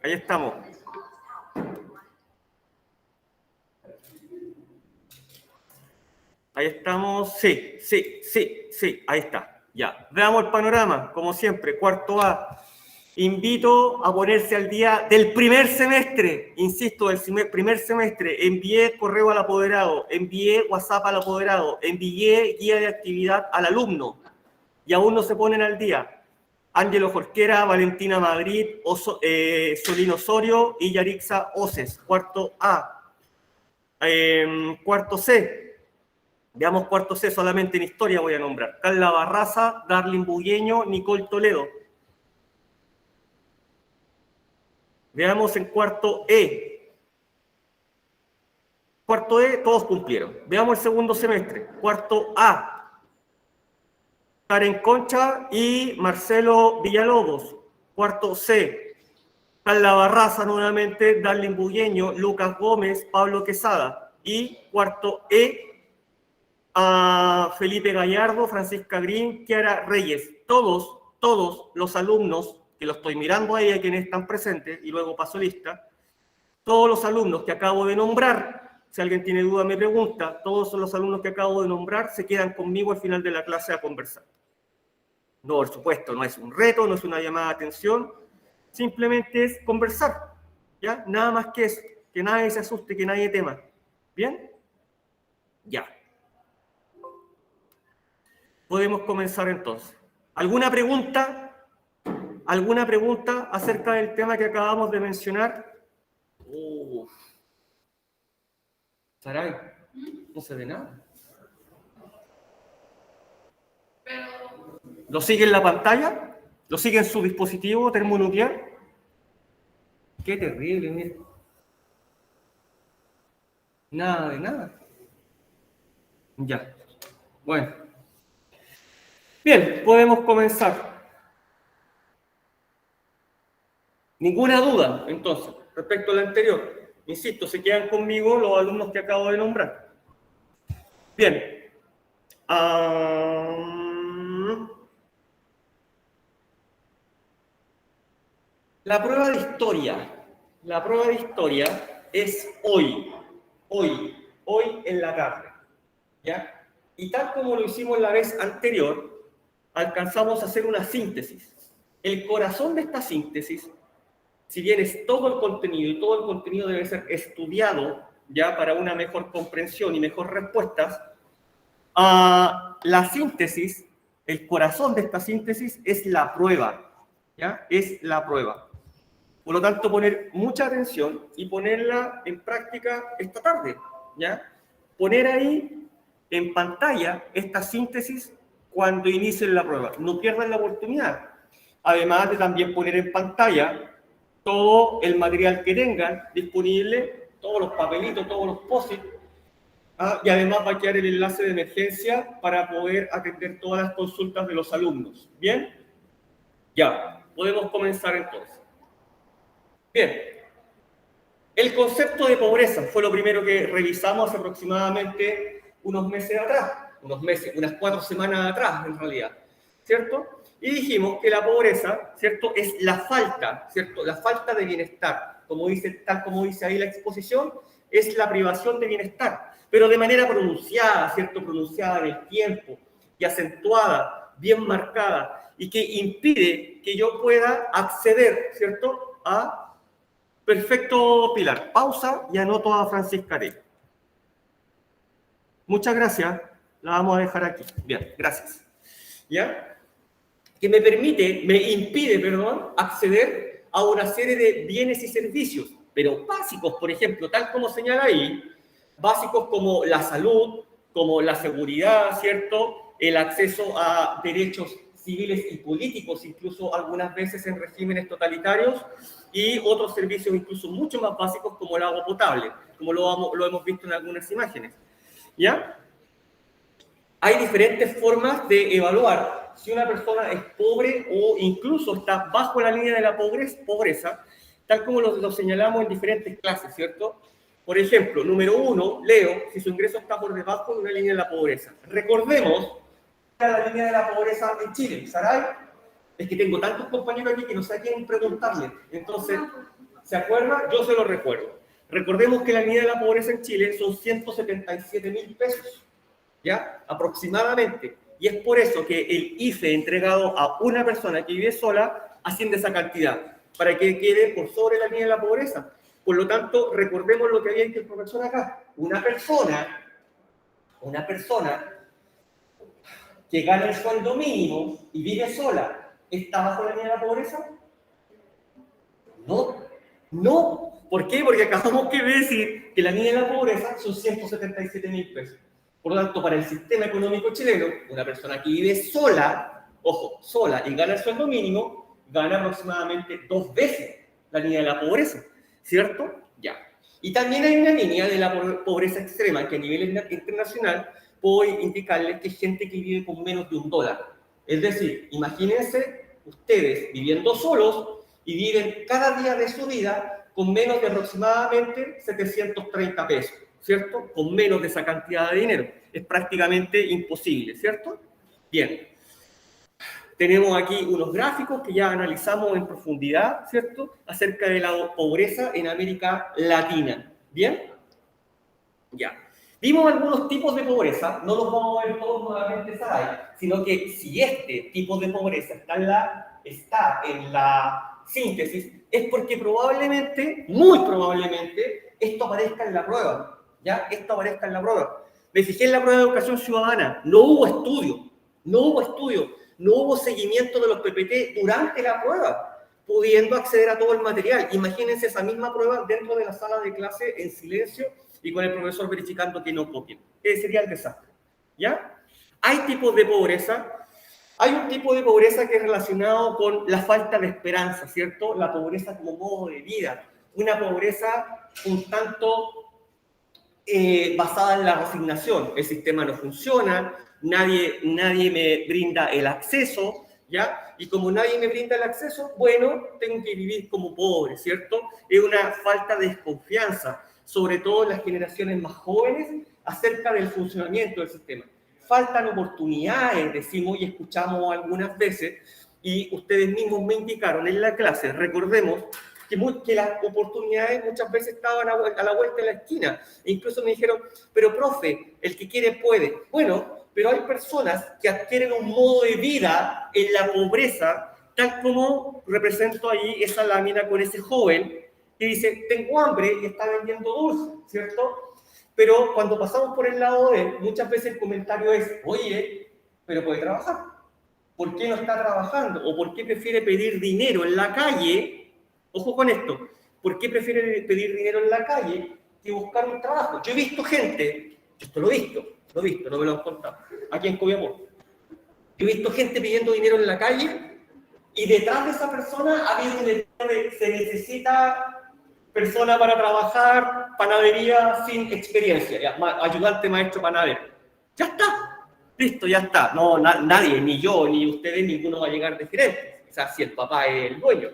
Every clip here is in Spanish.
Ahí estamos. Ahí estamos. Sí. Ahí está. Ya. Veamos el panorama. Como siempre, cuarto A. Invito a ponerse al día del primer semestre. Insisto, del primer semestre. Envié correo al apoderado. Envié WhatsApp al apoderado. Envié guía de actividad al alumno. Y aún no se ponen al día. Ángelo Jorquera, Valentina Madrid, Solino Osorio y Yarixa Oces. Cuarto A. Cuarto C. Veamos cuarto C, solamente en historia voy a nombrar. Carla Barraza, Darlene Bugueño, Nicole Toledo. Veamos en cuarto E. Cuarto E, todos cumplieron. Veamos el segundo semestre. Cuarto A. Karen Concha y Marcelo Villalobos. Cuarto C. Carla Barraza nuevamente, Darlene Bugueño, Lucas Gómez, Pablo Quesada. Y cuarto E. A Felipe Gallardo, Francisca Green, Kiara Reyes. Todos los alumnos, que lo estoy mirando ahí a quienes están presentes, y luego paso lista, todos los alumnos que acabo de nombrar, si alguien tiene duda me pregunta, todos los alumnos que acabo de nombrar se quedan conmigo al final de la clase a conversar. No, por supuesto, no es un reto, no es una llamada de atención, simplemente es conversar, ¿ya? Nada más que eso, que nadie se asuste, que nadie tema. ¿Bien? Ya. Podemos comenzar entonces. ¿Alguna pregunta? ¿Alguna pregunta acerca del tema que acabamos de mencionar? Saray, no se ve nada. ¿Lo sigue en la pantalla? ¿Lo sigue en su dispositivo termonuclear? Qué terrible, mire. Nada de nada. Ya. Bueno. Bien, podemos comenzar. Ninguna duda, entonces, respecto al anterior. Insisto, se quedan conmigo los alumnos que acabo de nombrar. Bien. La prueba de historia. La prueba de historia es hoy en la tarde. ¿Ya? Y tal como lo hicimos la vez anterior, alcanzamos a hacer una síntesis. El corazón de esta síntesis, si bien es todo el contenido, y todo el contenido debe ser estudiado ya para una mejor comprensión y mejores respuestas, la síntesis, el corazón de esta síntesis es la prueba, ¿ya? Es la prueba. Por lo tanto, poner mucha atención y ponerla en práctica esta tarde, ¿ya? Poner ahí en pantalla esta síntesis cuando inicien la prueba. No pierdan la oportunidad. Además de también poner en pantalla todo el material que tengan disponible, todos los papelitos, todos los post-it, y además va a quedar el enlace de emergencia para poder atender todas las consultas de los alumnos. ¿Bien? Ya, podemos comenzar entonces. Bien. El concepto de pobreza fue lo primero que revisamos hace aproximadamente unos meses atrás, unas 4 semanas atrás en realidad, ¿cierto? Y dijimos que la pobreza, ¿cierto?, es la falta, ¿cierto?, la falta de bienestar, tal como dice ahí la exposición, es la privación de bienestar, pero de manera pronunciada, ¿cierto?, pronunciada en el tiempo y acentuada, bien marcada, y que impide que yo pueda acceder, ¿cierto?, a... Perfecto, Pilar. Pausa y anoto a Francisca Arey. Muchas gracias. La vamos a dejar aquí. Bien, gracias. ¿Ya? Que me impide, acceder a una serie de bienes y servicios, pero básicos, por ejemplo, tal como señala ahí, básicos como la salud, como la seguridad, ¿cierto? El acceso a derechos civiles y políticos, incluso algunas veces en regímenes totalitarios, y otros servicios incluso mucho más básicos como el agua potable, como lo hemos visto en algunas imágenes. ¿Ya? Hay diferentes formas de evaluar si una persona es pobre o incluso está bajo la línea de la pobreza, tal como lo señalamos en diferentes clases, ¿cierto? Por ejemplo, número 1, leo si su ingreso está por debajo de una línea de la pobreza. Recordemos la línea de la pobreza en Chile. ¿Saray? Es que tengo tantos compañeros aquí que no sé a quién preguntarle. Entonces, ¿Se acuerda? Yo se lo recuerdo. Recordemos que la medida de la pobreza en Chile son 177.000 pesos, ¿ya? Aproximadamente. Y es por eso que el IFE entregado a una persona que vive sola asciende esa cantidad, para que quede por sobre la medida de la pobreza. Por lo tanto, recordemos lo que había dicho el profesor acá. Una persona que gana el sueldo mínimo y vive sola, ¿está bajo la medida de la pobreza? No, no. ¿Por qué? Porque acabamos de decir que la medida de la pobreza son 177.000 pesos. Por lo tanto, para el sistema económico chileno, una persona que vive sola, ojo, sola y gana el sueldo mínimo, gana aproximadamente 2 veces la línea de la pobreza, ¿cierto? Ya. Y también hay una línea de la pobreza extrema que a nivel internacional puedo indicarles que es gente que vive con menos de $1. Es decir, imagínense ustedes viviendo solos y viven cada día de su vida con menos de aproximadamente 730 pesos, ¿cierto? Con menos de esa cantidad de dinero. Es prácticamente imposible, ¿cierto? Bien. Tenemos aquí unos gráficos que ya analizamos en profundidad, ¿cierto? Acerca de la pobreza en América Latina. ¿Bien? Ya. Vimos algunos tipos de pobreza, no los vamos a ver todos nuevamente, Saray, sino que si este tipo de pobreza está en la síntesis, es porque probablemente, muy probablemente, esto aparezca en la prueba, ¿ya? Esto aparezca en la prueba. Me fijé en la prueba de educación ciudadana, no hubo estudio, no hubo seguimiento de los PPT durante la prueba, pudiendo acceder a todo el material. Imagínense esa misma prueba dentro de la sala de clase en silencio y con el profesor verificando que no copien. Sería el desastre, ¿ya? Hay tipos de pobreza. Hay un tipo de pobreza que es relacionado con la falta de esperanza, ¿cierto? La pobreza como modo de vida. Una pobreza un tanto basada en la resignación. El sistema no funciona, nadie me brinda el acceso, ¿ya? Y como nadie me brinda el acceso, bueno, tengo que vivir como pobre, ¿cierto? Es una falta de desconfianza, sobre todo en las generaciones más jóvenes, acerca del funcionamiento del sistema. Faltan oportunidades, decimos y escuchamos algunas veces, y ustedes mismos me indicaron en la clase, recordemos que las oportunidades muchas veces estaban a la vuelta de la esquina. E incluso me dijeron, pero profe, el que quiere puede. Bueno, pero hay personas que adquieren un modo de vida en la pobreza, tal como represento ahí esa lámina con ese joven que dice, tengo hambre y está vendiendo dulce, ¿cierto? Pero cuando pasamos por el lado de él, muchas veces el comentario es, oye, pero puede trabajar. ¿Por qué no está trabajando? ¿O por qué prefiere pedir dinero en la calle? Ojo con esto. ¿Por qué prefiere pedir dinero en la calle que buscar un trabajo? Yo he visto gente, esto lo he visto, no me lo han contado, aquí en Copiapó. Yo he visto gente pidiendo dinero en la calle y detrás de esa persona ha habido un letrero de se necesita persona para trabajar, panadería sin experiencia, ayudante maestro panadero. Ya está, listo, ya está. No, nadie, ni yo, ni ustedes, ninguno va a llegar de gerente. O sea, si el papá es el dueño.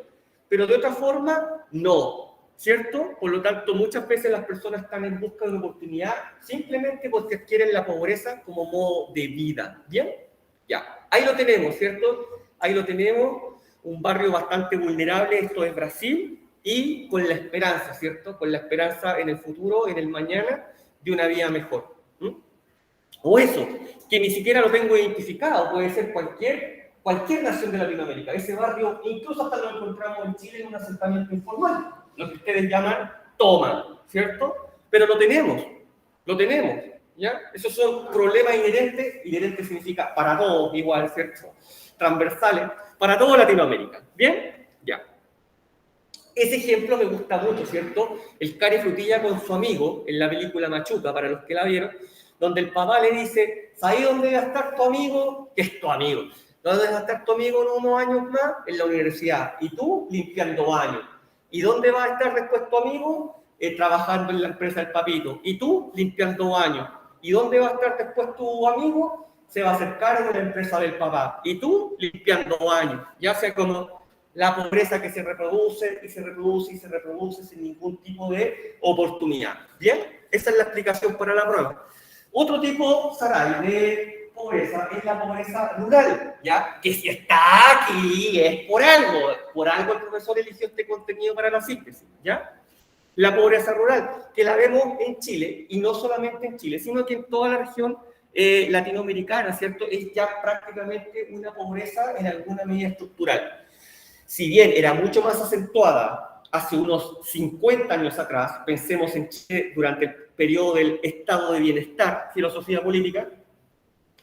Pero de otra forma, no, ¿cierto? Por lo tanto, muchas veces las personas están en busca de una oportunidad simplemente porque adquieren la pobreza como modo de vida. ¿Bien? Ya, ahí lo tenemos, ¿cierto? Ahí lo tenemos, un barrio bastante vulnerable, esto es Brasil, y con la esperanza, ¿cierto? Con la esperanza en el futuro, en el mañana, de una vida mejor. O eso, que ni siquiera lo tengo identificado, puede ser cualquier nación de Latinoamérica. Ese barrio, incluso hasta lo encontramos en Chile en un asentamiento informal, lo que ustedes llaman toma, ¿cierto? Pero lo tenemos, ¿ya? Esos son problemas inherentes significa para todos igual, ¿cierto? Transversales, para toda Latinoamérica, ¿bien? Ya. Ese ejemplo me gusta mucho, ¿cierto? El Cari Frutilla con su amigo, en la película Machuca, para los que la vieron, donde el papá le dice, ¿sabes dónde va a estar tu amigo? ¿Qué es tu amigo? ¿Dónde va a estar tu amigo en unos años más? En la universidad. ¿Y tú? Limpiando baños. ¿Y dónde va a estar después tu amigo? Trabajando en la empresa del papito. ¿Y tú? Limpiando baños. ¿Y dónde va a estar después tu amigo? Se va a acercar a la empresa del papá. ¿Y tú? Limpiando baños. Ya sea como la pobreza que se reproduce y se reproduce y se reproduce sin ningún tipo de oportunidad. ¿Bien? Esa es la explicación para la prueba. Otro tipo, Saray, de pobreza es la pobreza rural, ¿ya? Que si está aquí es por algo el profesor eligió este contenido para la síntesis, ¿ya? La pobreza rural, que la vemos en Chile, y no solamente en Chile, sino que en toda la región latinoamericana, ¿cierto? Es ya prácticamente una pobreza en alguna medida estructural. Si bien era mucho más acentuada hace unos 50 años atrás, pensemos en Chile durante el periodo del estado de bienestar, filosofía política,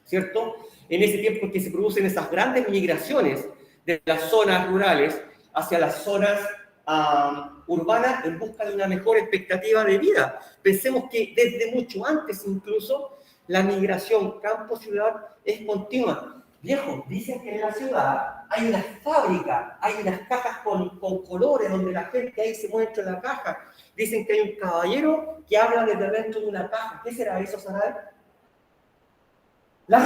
¿cierto? En ese tiempo en que se producen esas grandes migraciones de las zonas rurales hacia las zonas urbanas en busca de una mejor expectativa de vida. Pensemos que desde mucho antes incluso la migración campo-ciudad es continua. Viejo, dicen que en la ciudad hay una fábrica, hay unas cajas con colores donde la gente ahí se muestra en la caja. Dicen que hay un caballero que habla desde dentro de una caja. ¿Qué será eso, Saray? La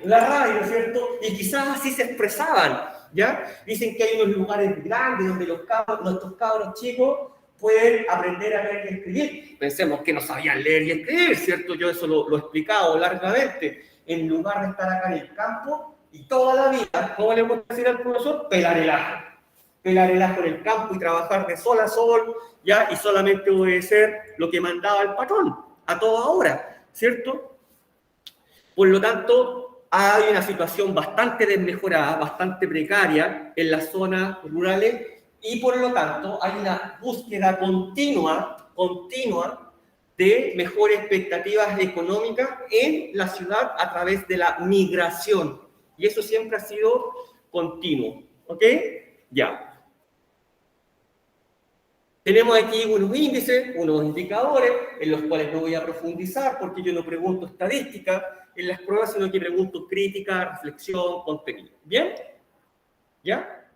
radio, ¿cierto? Y quizás así se expresaban, ¿ya? Dicen que hay unos lugares grandes donde nuestros cabros chicos pueden aprender a leer y escribir. Pensemos que no sabían leer y escribir, ¿cierto? Yo eso lo he explicado largamente. En lugar de estar acá en el campo y toda la vida, ¿cómo le voy a decir al profesor? Pelar el ajo. Pelar el ajo en el campo y trabajar de sol a sol, ¿ya? Y solamente obedecer lo que mandaba el patrón a toda hora, ¿cierto? Por lo tanto, hay una situación bastante desmejorada, bastante precaria en las zonas rurales y por lo tanto hay una búsqueda continua de mejores expectativas económicas en la ciudad a través de la migración. Y eso siempre ha sido continuo. ¿Ok? Ya. Tenemos aquí unos índices, unos indicadores, en los cuales no voy a profundizar porque yo no pregunto estadística en las pruebas, sino que pregunto crítica, reflexión, contenido. ¿Bien? ¿Ya?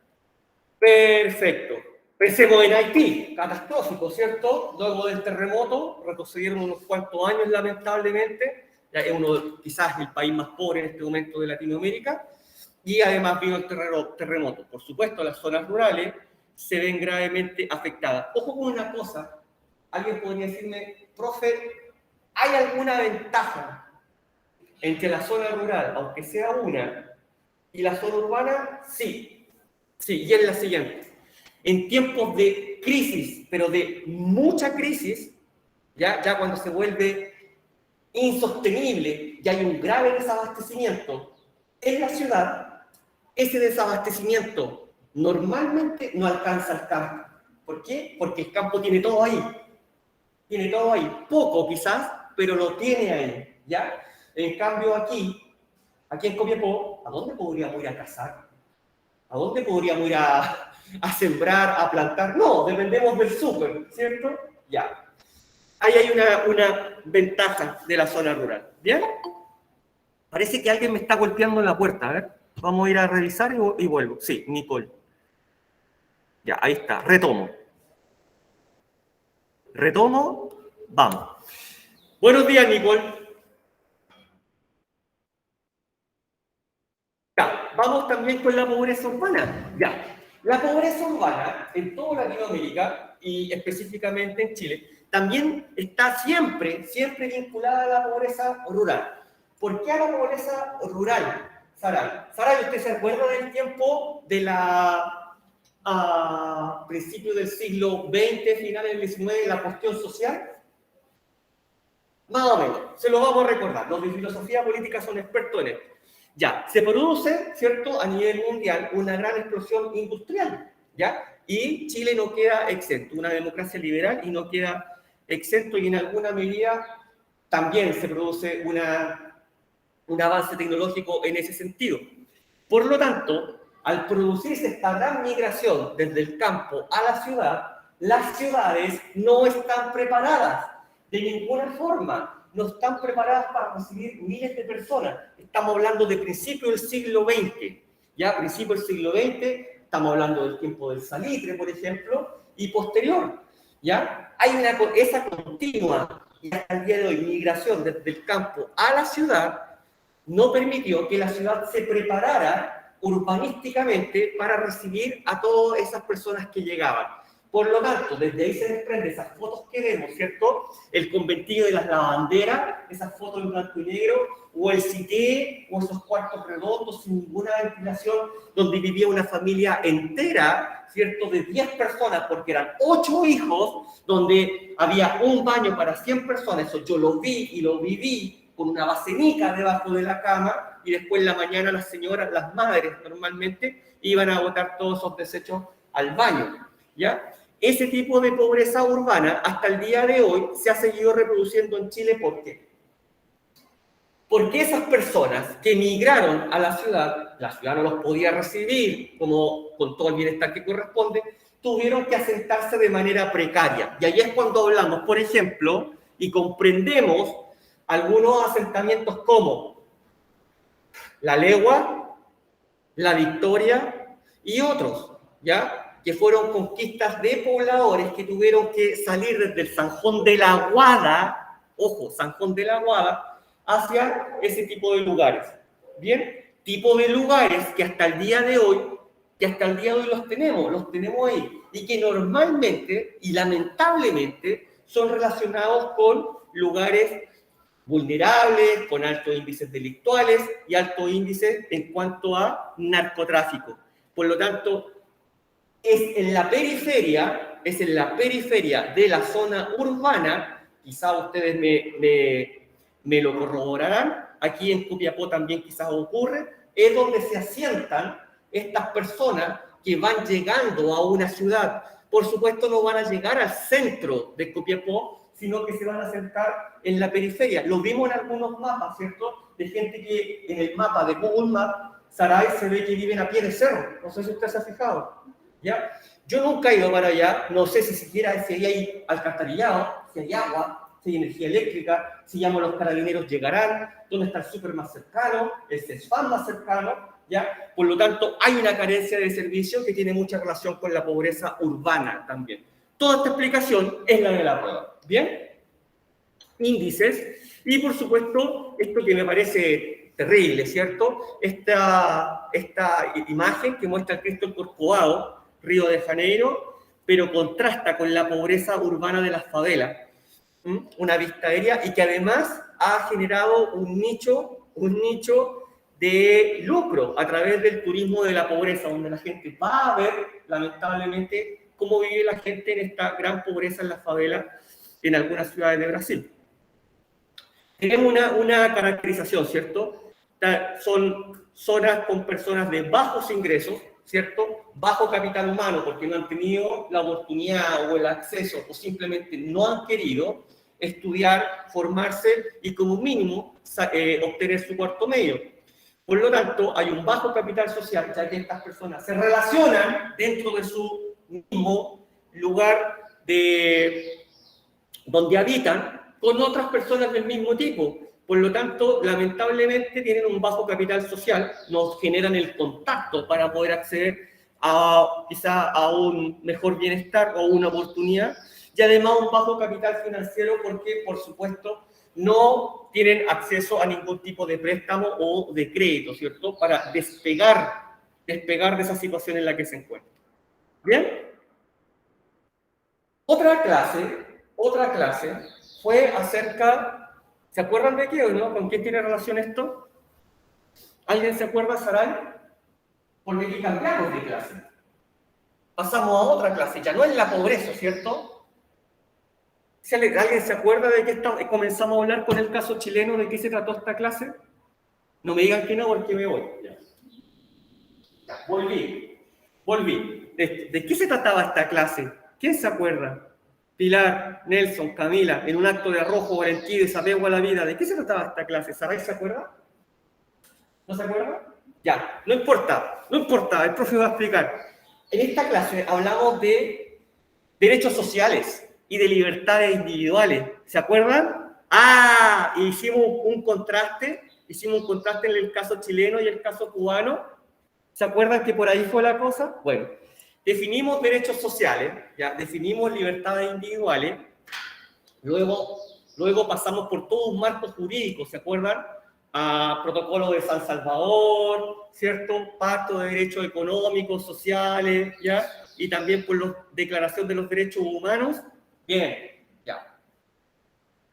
Perfecto. Pensemos en Haití, catastrófico, ¿cierto? Luego del terremoto, retrocedieron unos cuantos años, lamentablemente. Ya es uno, quizás, el país más pobre en este momento de Latinoamérica. Y además vino el terremoto. Por supuesto, las zonas rurales se ven gravemente afectadas. Ojo con una cosa. Alguien podría decirme, profe, ¿hay alguna ventaja entre la zona rural, aunque sea una, y la zona urbana? Sí. Sí, y es la siguiente. En tiempos de crisis, pero de mucha crisis, ya cuando se vuelve insostenible y hay un grave desabastecimiento en la ciudad, ese desabastecimiento normalmente no alcanza al campo. ¿Por qué? Porque el campo tiene todo ahí. Tiene todo ahí. Poco quizás, pero lo tiene ahí. ¿Ya? En cambio aquí en Copiapó, ¿a dónde podríamos ir a cazar? ¿A dónde podríamos ir a sembrar, a plantar? No, dependemos del súper, ¿cierto? Ya. Ahí hay una ventaja de la zona rural. ¿Bien? Parece que alguien me está golpeando en la puerta. A ver, vamos a ir a revisar y vuelvo. Sí, Nicole. Ya, ahí está. Retomo, vamos. Buenos días, Nicole. Ya, vamos también con la pobreza urbana. Ya, la pobreza urbana en toda Latinoamérica y específicamente en Chile también está siempre vinculada a la pobreza rural. ¿Por qué a la pobreza rural, Saray? Saray, ¿usted se acuerda del tiempo de a principios del siglo XX, finales del XIX, la cuestión social? Más o menos, se lo vamos a recordar. Los de filosofía política son expertos en esto. Ya, se produce, ¿cierto?, a nivel mundial una gran explosión industrial, ¿ya? Y Chile no queda exento, una democracia liberal y no queda exento, y en alguna medida también se produce un avance tecnológico en ese sentido. Por lo tanto, al producirse esta gran migración desde el campo a la ciudad, las ciudades no están preparadas de ninguna forma. No están preparadas para recibir miles de personas. Estamos hablando de principios del siglo XX. Ya, principios del siglo XX, estamos hablando del tiempo del salitre, por ejemplo, y posterior. ¿Ya? Hay esa continua, y hasta el día de hoy, migración desde el campo a la ciudad, no permitió que la ciudad se preparara urbanísticamente para recibir a todas esas personas que llegaban. Por lo tanto, desde ahí se desprende esas fotos que vemos, ¿cierto? El conventillo de las lavanderas, esas fotos en blanco y negro, o el cité, o esos cuartos redondos sin ninguna ventilación, donde vivía una familia entera, ¿cierto? De 10 personas, porque eran 8 hijos, donde había un baño para 100 personas. Eso yo lo vi y lo viví con una basenica debajo de la cama, y después en la mañana las señoras, las madres normalmente, iban a botar todos esos desechos al baño, ¿ya? Ese tipo de pobreza urbana hasta el día de hoy se ha seguido reproduciendo en Chile. ¿Por qué? Porque esas personas que emigraron a la ciudad no los podía recibir como con todo el bienestar que corresponde, tuvieron que asentarse de manera precaria. Y ahí es cuando hablamos, por ejemplo, y comprendemos algunos asentamientos como La Legua, La Victoria y otros, ¿ya? Que fueron conquistas de pobladores que tuvieron que salir desde el Zanjón de la Guada, ojo, Zanjón de la Guada, hacia ese tipo de lugares. ¿Bien? Tipo de lugares que hasta el día de hoy los tenemos ahí, y que normalmente y lamentablemente son relacionados con lugares vulnerables, con altos índices delictuales y altos índices en cuanto a narcotráfico. Por lo tanto, es en la periferia de la zona urbana, quizá ustedes me lo corroborarán, aquí en Copiapó también quizás ocurre, es donde se asientan estas personas que van llegando a una ciudad. Por supuesto no van a llegar al centro de Copiapó, sino que se van a asentar en la periferia. Lo vimos en algunos mapas, ¿cierto? De gente que en el mapa de Google Maps, Saray, se ve que viven a pie de cerro. No sé si usted se ha fijado. ¿Ya? Yo nunca he ido para allá, no sé si hay alcantarillado, si hay agua, si hay energía eléctrica, si llamo a los carabineros llegarán, dónde está el súper más cercano, el CESFAM más cercano, ¿ya? Por lo tanto, hay una carencia de servicio que tiene mucha relación con la pobreza urbana también. Toda esta explicación es la de la prueba, ¿bien? Índices, y por supuesto, esto que me parece terrible, ¿cierto? Esta imagen que muestra el Cristo en Corcovado, Río de Janeiro, pero contrasta con la pobreza urbana de las favelas. Una vista aérea, y que además ha generado un nicho de lucro a través del turismo de la pobreza, donde la gente va a ver, lamentablemente, cómo vive la gente en esta gran pobreza en las favelas en algunas ciudades de Brasil. Tenemos una caracterización, ¿cierto? Son zonas con personas de bajos ingresos, ¿cierto? Bajo capital humano, porque no han tenido la oportunidad o el acceso, o simplemente no han querido estudiar, formarse y como mínimo obtener su cuarto medio. Por lo tanto, hay un bajo capital social, ya que estas personas se relacionan dentro de su mismo lugar donde habitan con otras personas del mismo tipo. Por lo tanto, lamentablemente tienen un bajo capital social, no generan el contacto para poder acceder quizá a un mejor bienestar o una oportunidad, y además un bajo capital financiero porque, por supuesto, no tienen acceso a ningún tipo de préstamo o de crédito, ¿cierto? Para despegar de esa situación en la que se encuentran. ¿Bien? Otra clase fue acerca, ¿se acuerdan de qué o no? ¿Con quién tiene relación esto? ¿Alguien se acuerda, Saray? Porque aquí cambiamos de clase. Pasamos a otra clase, ya no es la pobreza, ¿cierto? Si ¿alguien se acuerda de que comenzamos a hablar con el caso chileno, de qué se trató esta clase? No me digan que no, porque me voy. Ya, volví. ¿De qué se trataba esta clase? ¿Quién se acuerda? Pilar, Nelson, Camila, en un acto de arrojo, valentía y desapego a la vida. ¿De qué se trataba esta clase? ¿Saray se acuerda? ¿No se acuerda? Ya, no importa, el profe va a explicar. En esta clase hablamos de derechos sociales y de libertades individuales. ¿Se acuerdan? Hicimos un contraste en el caso chileno y el caso cubano. ¿Se acuerdan que por ahí fue la cosa? Bueno, definimos derechos sociales, ya definimos libertades individuales, luego pasamos por todo un marco jurídico, ¿se acuerdan? Protocolo de San Salvador, ¿cierto? Pacto de derechos económicos, sociales, ¿ya? y también por la Declaración de los Derechos Humanos. Bien, ya.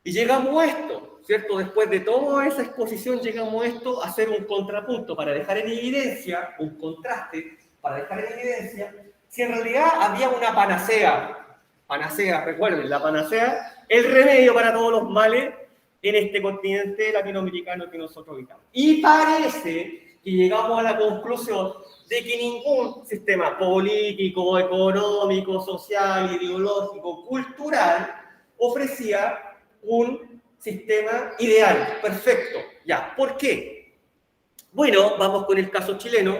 Y llegamos a esto, ¿cierto? Después de toda esa exposición llegamos a esto, a hacer un contrapunto para dejar en evidencia, un contraste, para dejar en evidencia si en realidad había una panacea, recuerden, la panacea, el remedio para todos los males en este continente latinoamericano que nosotros habitamos. Y parece que llegamos a la conclusión de que ningún sistema político, económico, social, ideológico, cultural ofrecía un sistema ideal, perfecto. Ya, ¿por qué? Bueno, vamos con el caso chileno,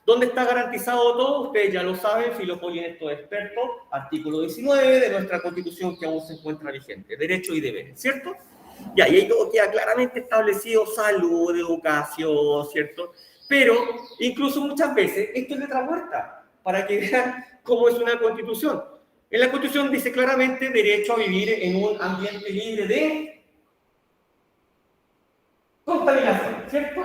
donde está garantizado todo, ustedes ya lo saben, Filopoli en esto es experto, artículo 19 de nuestra Constitución que aún se encuentra vigente, derechos y deberes, ¿cierto? Ya, y ahí todo queda claramente establecido, salud, educación, ¿cierto? Pero incluso muchas veces esto es letra muerta, para que vean cómo es una Constitución. En la Constitución dice claramente derecho a vivir en un ambiente libre de contaminación, ¿cierto?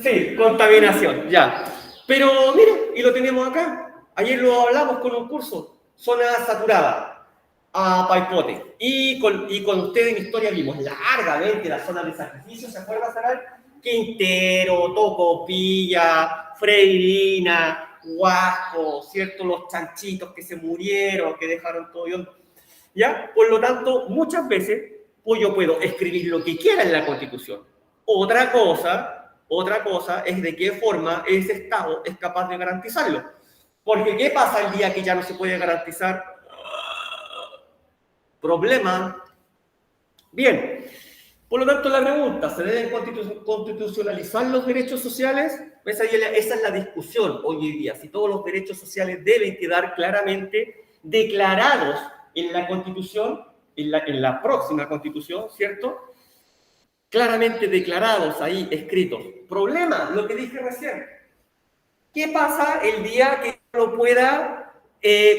Sí, contaminación, ya. Pero miren, y lo tenemos acá. Ayer lo hablamos con un curso, zona saturada, a Paipote. Y con ustedes en historia vimos largamente las zonas de sacrificio, ¿se acuerdan, Saray? Quintero, Tocopilla, Freirina, Huasco, ¿cierto? Los chanchitos que se murieron, que dejaron todo hondo. ¿Ya? Por lo tanto, muchas veces pues yo puedo escribir lo que quiera en la Constitución. Otra cosa es de qué forma ese Estado es capaz de garantizarlo. Porque ¿qué pasa el día que ya no se puede garantizar? Problema. Bien. Por lo tanto, la pregunta, ¿se deben constitucionalizar los derechos sociales? Esa es la discusión hoy en día, si todos los derechos sociales deben quedar claramente declarados en la Constitución, en la próxima Constitución, ¿cierto? Claramente declarados ahí, escritos. Problema, lo que dije recién. ¿Qué pasa el día que no lo pueda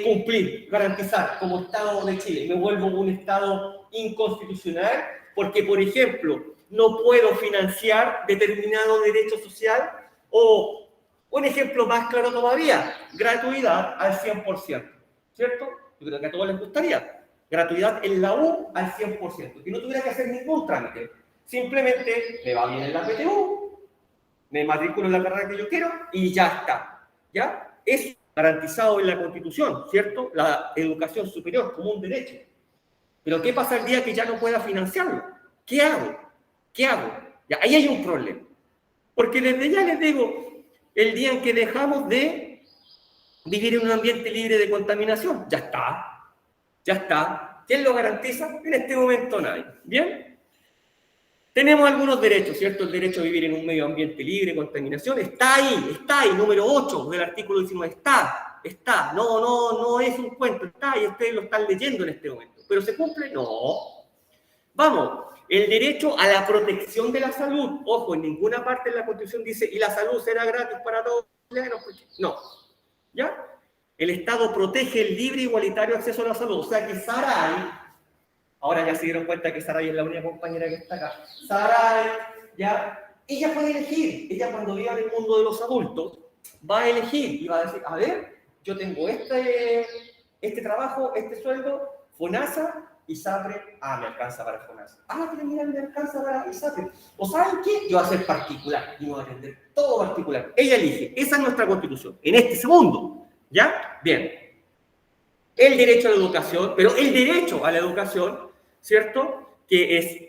cumplir, garantizar como Estado de Chile? Me vuelvo un Estado inconstitucional porque, por ejemplo, no puedo financiar determinado derecho social o, un ejemplo más claro todavía, gratuidad al 100%, ¿cierto? Yo creo que a todos les gustaría. Gratuidad en la U al 100%, que no tuviera que hacer ningún trámite. Simplemente me va bien en la PTU, me matriculo en la carrera que yo quiero y ya está. ¿Ya? Es garantizado en la Constitución, ¿cierto? La educación superior como un derecho. Pero ¿qué pasa el día que ya no pueda financiarlo? ¿Qué hago? ¿Qué hago? Ya, ahí hay un problema. Porque desde ya les digo, el día en que dejamos de vivir en un ambiente libre de contaminación, ya está. Ya está. ¿Quién lo garantiza? En este momento nadie. ¿Bien? Tenemos algunos derechos, ¿cierto? El derecho a vivir en un medio ambiente libre de contaminación está ahí, número 8 del artículo 19, está, no es un cuento, está, y ustedes lo están leyendo en este momento. ¿Pero se cumple? No. Vamos, el derecho a la protección de la salud, ojo, en ninguna parte de la Constitución dice, y la salud será gratis para todos los chilenos, no, ¿ya? El Estado protege el libre e igualitario acceso a la salud, o sea que Saray, ahora ya se dieron cuenta que Saray es la única compañera que está acá. Saray, ya, ella puede elegir. Ella cuando viva en el mundo de los adultos, va a elegir y va a decir, a ver, yo tengo este trabajo, este sueldo, FONASA, ISAPRE, me alcanza para FONASA. Pero mira, me alcanza para ISAPRE. ¿O saben qué? Yo voy a ser particular y voy a atender todo particular. Ella elige. Esa es nuestra Constitución. En este segundo, ¿ya? Bien. El derecho a la educación, pero el derecho a la educación, ¿cierto? Que es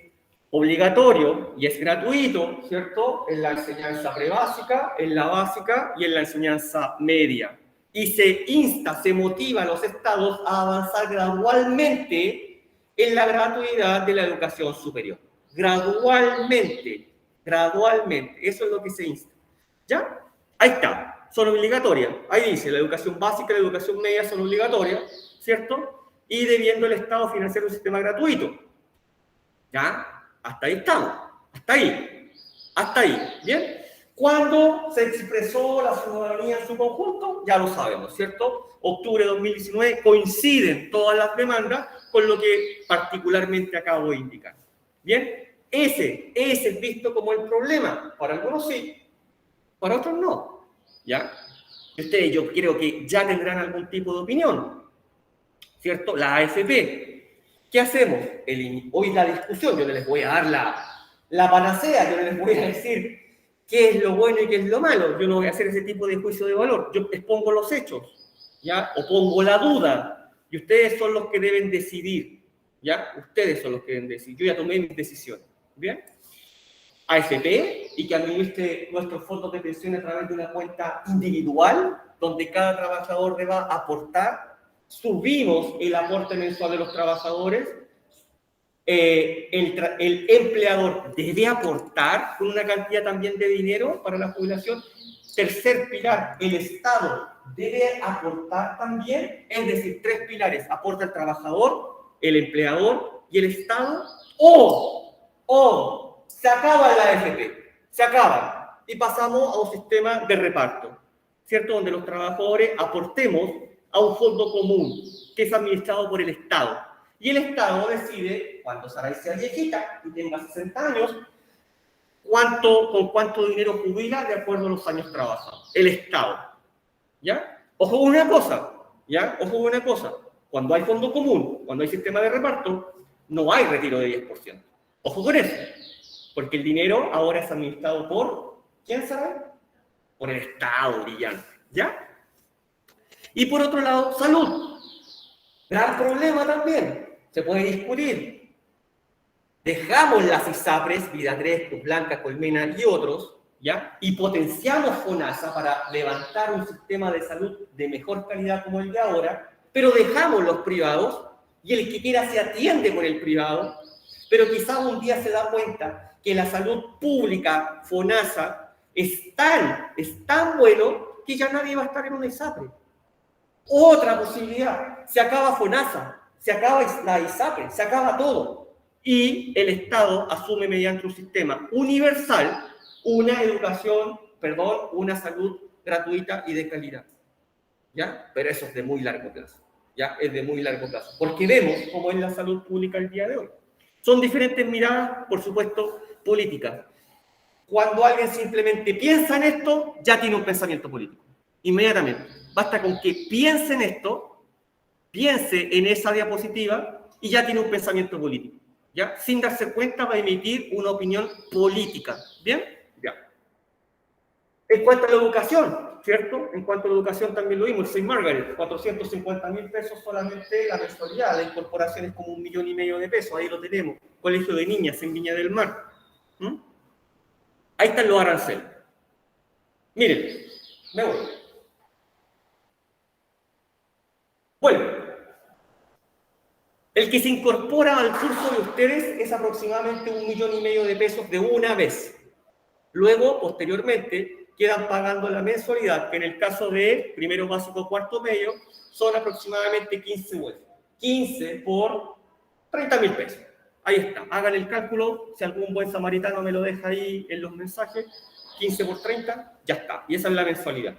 obligatorio y es gratuito, ¿cierto? En la enseñanza prebásica, en la básica y en la enseñanza media. Y se insta, se motiva a los estados a avanzar gradualmente en la gratuidad de la educación superior. Gradualmente. Eso es lo que se insta. ¿Ya? Ahí está. Son obligatorias. Ahí dice, la educación básica y la educación media son obligatorias, ¿cierto? Y debiendo el Estado financiar un sistema gratuito. ¿Ya? Hasta ahí estamos. Hasta ahí. ¿Bien? ¿Cuándo se expresó la ciudadanía en su conjunto? Ya lo sabemos, ¿cierto? Octubre de 2019 coinciden todas las demandas con lo que particularmente acabo de indicar. ¿Bien? Ese es visto como el problema. Para algunos sí, para otros no. ¿Ya? Ustedes yo creo que ya tendrán algún tipo de opinión, ¿cierto? La AFP. ¿Qué hacemos? Hoy la discusión, yo no les voy a dar la panacea, yo no les voy a decir qué es lo bueno y qué es lo malo. Yo no voy a hacer ese tipo de juicio de valor. Yo expongo los hechos, ¿ya? O pongo la duda. Y ustedes son los que deben decidir, ¿ya? Ustedes son los que deben decidir. Yo ya tomé mis decisiones, ¿bien? AFP y que administre nuestros fondos de pensión a través de una cuenta individual, donde cada trabajador deba aportar. Subimos el aporte mensual de los trabajadores. El empleador debe aportar con una cantidad también de dinero para la jubilación. Tercer pilar, el Estado debe aportar también, es decir, 3 pilares: aporta el trabajador, el empleador y el Estado, o se acaba la AFP, se acaba y pasamos a un sistema de reparto, ¿cierto? Donde los trabajadores aportemos a un fondo común que es administrado por el Estado. Y el Estado decide, cuando Saray sea viejita y tenga 60 años, con cuánto dinero jubila de acuerdo a los años trabajados. El Estado. ¿Ya? Ojo con una cosa. ¿Ya? Ojo con una cosa. Cuando hay fondo común, cuando hay sistema de reparto, no hay retiro de 10%. Ojo con eso. Porque el dinero ahora es administrado por, ¿quién sabe? Por el Estado brillante. ¿Ya? Y por otro lado, salud. Gran problema también. Se puede discutir. Dejamos las ISAPRES, Vida 3, Cruz Blanca, Colmena y otros, ¿ya? Y potenciamos FONASA para levantar un sistema de salud de mejor calidad como el de ahora, pero dejamos los privados y el que quiera se atiende por el privado, pero quizás un día se da cuenta que la salud pública, FONASA, es tan bueno que ya nadie va a estar en una ISAPRE. Otra posibilidad, se acaba FONASA, se acaba la ISAPRE, se acaba todo. Y el Estado asume mediante un sistema universal una salud gratuita y de calidad. ¿Ya? Pero eso es de muy largo plazo. ¿Ya? Es de muy largo plazo. Porque vemos cómo es la salud pública el día de hoy. Son diferentes miradas, por supuesto, políticas. Cuando alguien simplemente piensa en esto, ya tiene un pensamiento político. Inmediatamente. Basta con que piense en esto, piense en esa diapositiva y ya tiene un pensamiento político. ¿Ya? Sin darse cuenta va a emitir una opinión política. ¿Bien? Ya. En cuanto a la educación, ¿cierto? En cuanto a la educación también lo vimos, St. Margaret, 450.000 pesos solamente la mensualidad, la incorporación es como 1,5 millones de pesos, ahí lo tenemos. Colegio de niñas en Viña del Mar. Ahí están los aranceles. Miren, me voy. Bueno, el que se incorpora al curso de ustedes es aproximadamente 1,5 millones de pesos de una vez. Luego, posteriormente, quedan pagando la mensualidad, que en el caso de primero básico, cuarto medio, son aproximadamente 15 vueltas. 15 por 30.000 pesos. Ahí está, hagan el cálculo, si algún buen samaritano me lo deja ahí en los mensajes, 15 por 30, ya está, y esa es la mensualidad.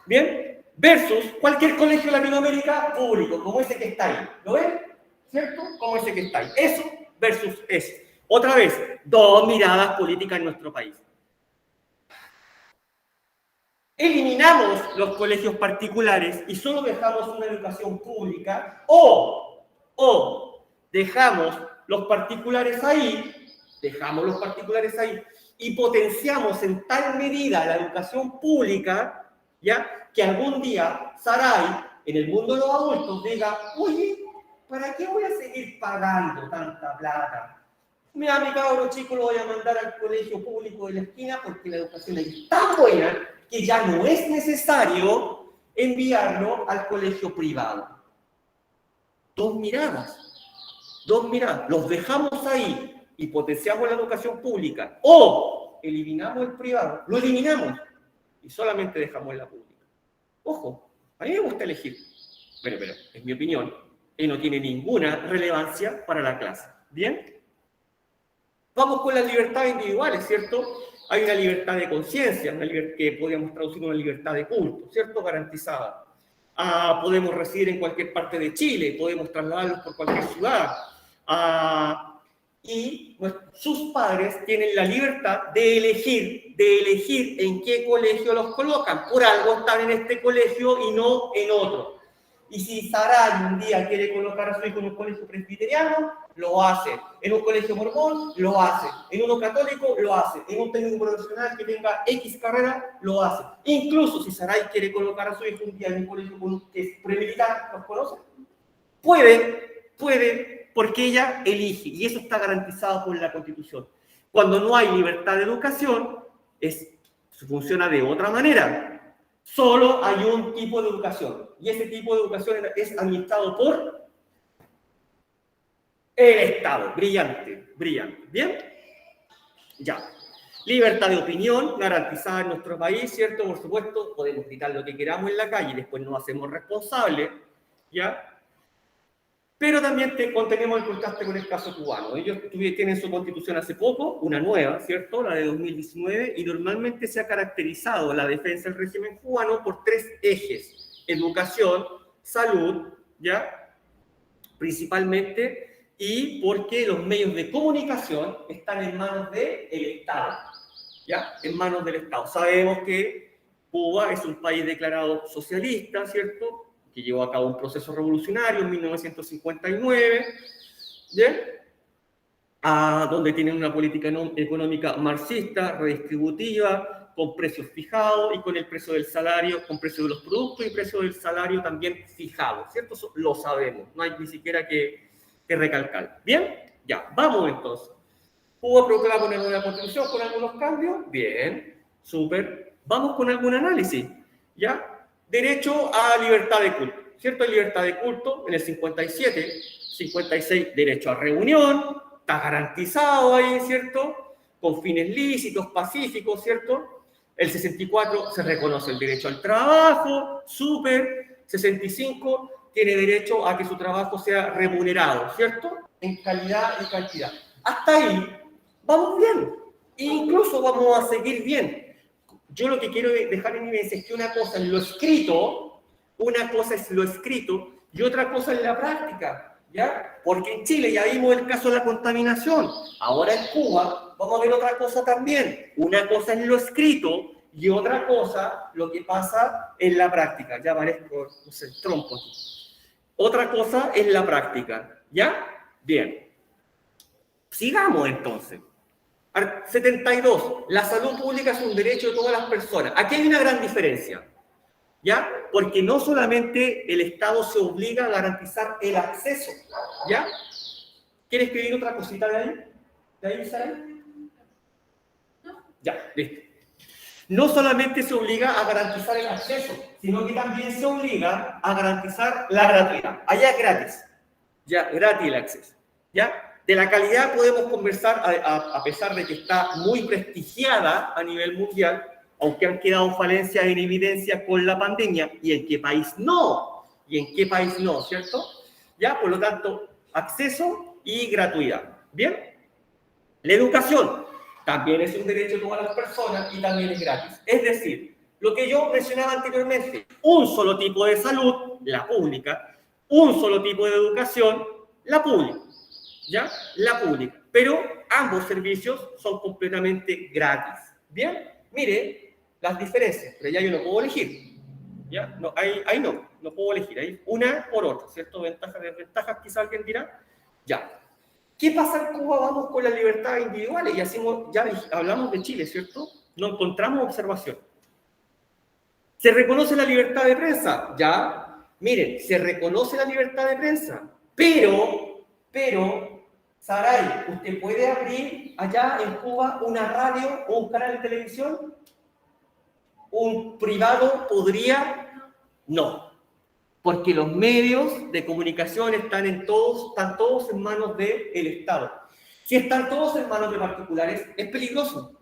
Bien, versus cualquier colegio de Latinoamérica público, como ese que está ahí, ¿lo ven? ¿Cierto? Como ese que está ahí. Eso versus eso. Otra vez, dos miradas políticas en nuestro país. Eliminamos los colegios particulares y solo dejamos una educación pública, o dejamos los particulares ahí, y potenciamos en tal medida la educación pública, ¿ya? Que algún día Saray, en el mundo de los adultos, diga, oye, ¿para qué voy a seguir pagando tanta plata? Mira, mi cabro chico lo voy a mandar al colegio público de la esquina porque la educación es tan buena que ya no es necesario enviarlo al colegio privado. Dos miradas. Los dejamos ahí y potenciamos la educación pública. O eliminamos el privado, lo eliminamos y solamente dejamos la pública. Ojo, a mí me gusta elegir. Pero es mi opinión. Y no tiene ninguna relevancia para la clase. ¿Bien? Vamos con las libertades individuales, ¿cierto? Hay una libertad de conciencia, que podríamos traducir una libertad de culto, ¿cierto? Garantizada. Podemos residir en cualquier parte de Chile, podemos trasladarlos por cualquier ciudad. y sus padres tienen la libertad de elegir en qué colegio los colocan. Por algo están en este colegio y no en otro. Y si Saray un día quiere colocar a su hijo en un colegio presbiteriano, lo hace. En un colegio mormón, lo hace. En uno católico, lo hace. En un técnico profesional que tenga X carrera, lo hace. Incluso si Saray quiere colocar a su hijo un día en un colegio que es premilitar, ¿los conoce? Puede, porque ella elige. Y eso está garantizado por la Constitución. Cuando no hay libertad de educación, funciona de otra manera. Solo hay un tipo de educación, y ese tipo de educación es administrado por el Estado. Brillante. ¿Bien? Ya. Libertad de opinión garantizada en nuestro país, ¿cierto? Por supuesto, podemos gritar lo que queramos en la calle y después nos hacemos responsables, ¿ya? Pero también tenemos el contraste con el caso cubano. Ellos tienen su constitución hace poco, una nueva, ¿cierto? La de 2019, y normalmente se ha caracterizado la defensa del régimen cubano por 3 ejes: educación, salud, ¿ya? Principalmente, y porque los medios de comunicación están en manos del Estado, ¿ya? En manos del Estado. Sabemos que Cuba es un país declarado socialista, ¿cierto?, que llevó a cabo un proceso revolucionario en 1959, ¿ya? Donde tienen una política económica marxista, redistributiva, con precios fijados y con el precio del salario, con precio de los productos y precio del salario también fijado, ¿cierto? Eso lo sabemos, no hay ni siquiera que recalcar. ¿Bien? Ya, vamos entonces. Cuba proclama una nueva constitución con algunos cambios. Bien, súper. Vamos con algún análisis, ¿ya? Derecho a libertad de culto, ¿cierto? Hay libertad de culto en el 57, 56, derecho a reunión, está garantizado ahí, ¿cierto? Con fines lícitos, pacíficos, ¿cierto? El 64 se reconoce el derecho al trabajo, súper. 65 tiene derecho a que su trabajo sea remunerado, ¿cierto? En calidad y cantidad. Hasta ahí vamos bien, e incluso vamos a seguir bien. Yo lo que quiero dejar en evidencia es que una cosa es lo escrito, y otra cosa es la práctica, ¿ya? Porque en Chile ya vimos el caso de la contaminación. Ahora en Cuba vamos a ver otra cosa también. Una cosa es lo escrito y otra cosa lo que pasa en la práctica. Ya parezco, no sé, trompo aquí. Otra cosa es la práctica, ¿ya? Bien. Sigamos entonces. 72. La salud pública es un derecho de todas las personas. Aquí hay una gran diferencia, ¿ya? Porque no solamente el Estado se obliga a garantizar el acceso, ¿ya? ¿Quieres escribir otra cosita de ahí? ¿De ahí, Isabel? Ya, listo. No solamente se obliga a garantizar el acceso, sino que también se obliga a garantizar la gratuidad. Allá es gratis, ya, gratis el acceso, ¿ya? De la calidad podemos conversar, a pesar de que está muy prestigiada a nivel mundial, aunque han quedado falencias en evidencia con la pandemia. ¿Y en qué país no? ¿Cierto? Ya, por lo tanto, acceso y gratuidad. ¿Bien? La educación también es un derecho de todas las personas y también es gratis. Es decir, lo que yo mencionaba anteriormente, un solo tipo de salud, la pública, un solo tipo de educación, la pública. ¿Ya? La pública. Pero ambos servicios son completamente gratis. ¿Bien? Mire las diferencias, pero ya yo no puedo elegir. ¿Ya? No, ahí no puedo elegir. Ahí una por otra, ¿cierto? Ventajas, desventajas, quizá alguien dirá. Ya. ¿Qué pasa en Cuba? Vamos con las libertades individuales y hacemos, ya hablamos de Chile, ¿cierto? No encontramos observación. ¿Se reconoce la libertad de prensa? Ya. Miren, se reconoce la libertad de prensa, pero Saray, ¿usted puede abrir allá en Cuba una radio o un canal de televisión? ¿Un privado podría? No, porque los medios de comunicación están todos en manos del Estado. Si están todos en manos de particulares, es peligroso,